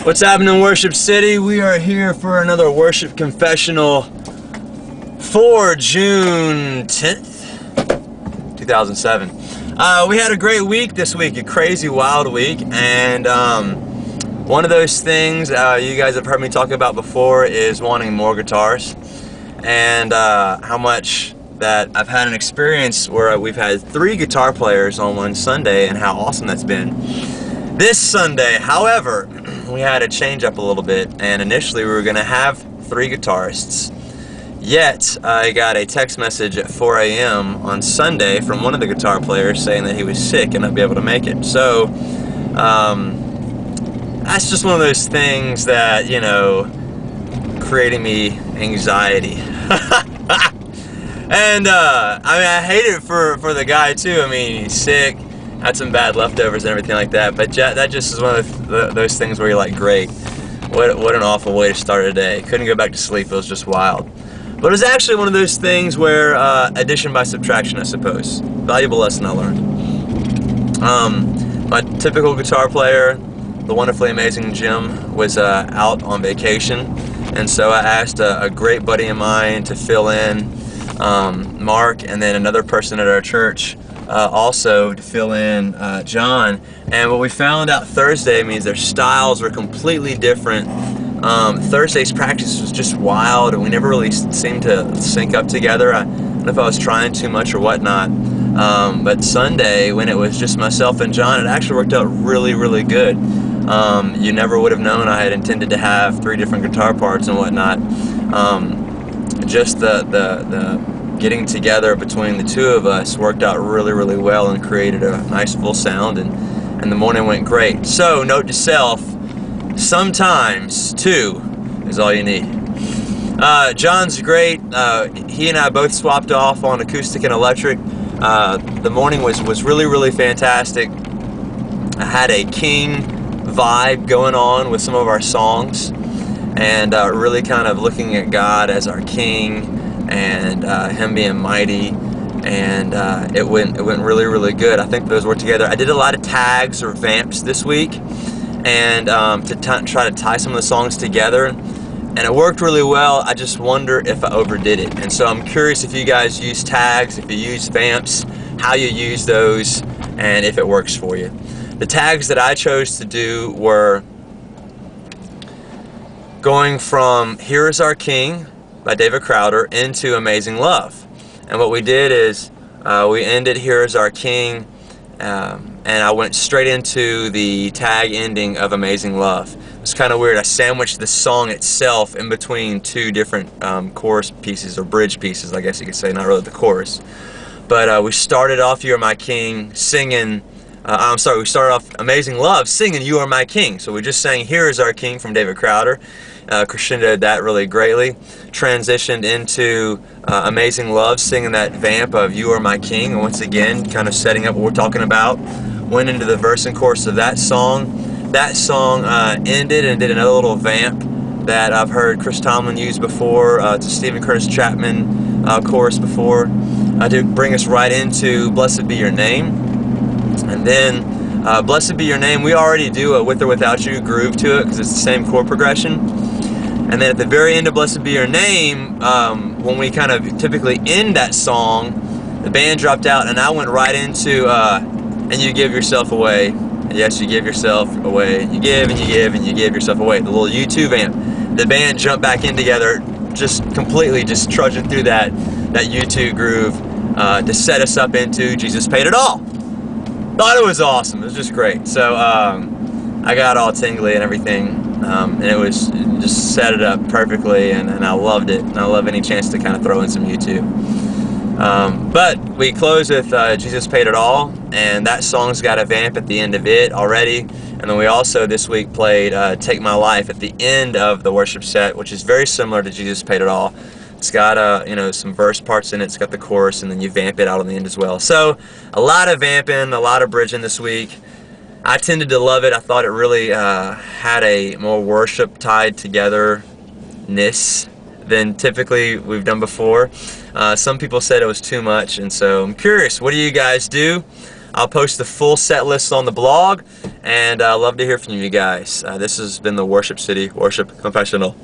What's happening, Worship City? We are here for another worship confessional for June 10th, 2007. We had a great week this week, a crazy, wild week, and one of those things you guys have heard me talk about before is wanting more guitars, and how much that I've had an experience where we've had 3 guitar players on one Sunday and how awesome that's been. This Sunday, however, we had to change up a little bit, and initially we were going to have 3 guitarists. Yet, I got a text message at 4 a.m. on Sunday from one of the guitar players saying that he was sick and not be able to make it. So, that's just one of those things that, you know, creating me anxiety. And, I mean, I hate it for the guy, too. I mean, he's sick, had some bad leftovers and everything like that, but that just is one of those things where you're like, great, what an awful way to start a day. Couldn't go back to sleep, it was just wild. But it was actually one of those things where, addition by subtraction, I suppose. Valuable lesson I learned. My typical guitar player, the wonderfully amazing Jim, was out on vacation, and so I asked a great buddy of mine to fill in, Mark, and then another person at our church also to fill in, John. And what we found out Thursday means their styles were completely different. Thursday's practice was just wild, and we never really seemed to sync up together. I don't know if I was trying too much or whatnot. But Sunday, when it was just myself and John, it actually worked out really, really good. You never would have known I had intended to have 3 different guitar parts and whatnot. Just the getting together between the 2 of us worked out really, really well and created a nice full sound, and the morning went great. So, note to self, sometimes 2 is all you need. John's great. He and I both swapped off on acoustic and electric. The morning was really, really fantastic. I had a King vibe going on with some of our songs, and really kind of looking at God as our King, and Him being mighty, and it went really, really good. I think those worked together. I did a lot of tags or vamps this week, and to try to tie some of the songs together, and it worked really well. I just wonder if I overdid it, and so I'm curious if you guys use tags, if you use vamps, how you use those, and if it works for you. The tags that I chose to do were going from Here Is Our King by David Crowder into Amazing Love. And what we did is we ended Here Is Our King, and I went straight into the tag ending of Amazing Love. It was kind of weird. I sandwiched the song itself in between 2 different chorus pieces, or bridge pieces, I guess you could say, not really the chorus. But we started off You Are My King singing, we started off Amazing Love singing You Are My King. So we just sang Here Is Our King from David Crowder. Crescendoed that really greatly. Transitioned into Amazing Love, singing that vamp of You Are My King, and once again, kind of setting up what we're talking about. Went into the verse and chorus of that song. That song ended and did another little vamp that I've heard Chris Tomlin use before, to Stephen Curtis Chapman chorus before, to bring us right into Blessed Be Your Name. And then Blessed Be Your Name, we already do a With or Without You groove to it because it's the same chord progression. And then at the very end of Blessed Be Your Name, when we kind of typically end that song, the band dropped out and I went right into And You Give Yourself Away. Yes, you give yourself away. You give and you give and you give yourself away. The little U2 vamp. The band jumped back in together, just completely just trudging through that U2 groove to set us up into Jesus Paid It All. Thought it was awesome. It was just great. So I got all tingly and everything. And it was just set it up perfectly, and I loved it. And I love any chance to kind of throw in some YouTube. But we closed with Jesus Paid It All, and that song's got a vamp at the end of it already. And then we also this week played Take My Life at the end of the worship set, which is very similar to Jesus Paid It All. It's got you know, some verse parts in it. It's got the chorus, and then you vamp it out on the end as well. So a lot of vamping, a lot of bridging this week. I tended to love it. I thought it really had a more worship tied togetherness than typically we've done before. Some people said it was too much, and so I'm curious, what do you guys do? I'll post the full set list on the blog, and I love to hear from you guys. This has been the Worship City Worship Confessional.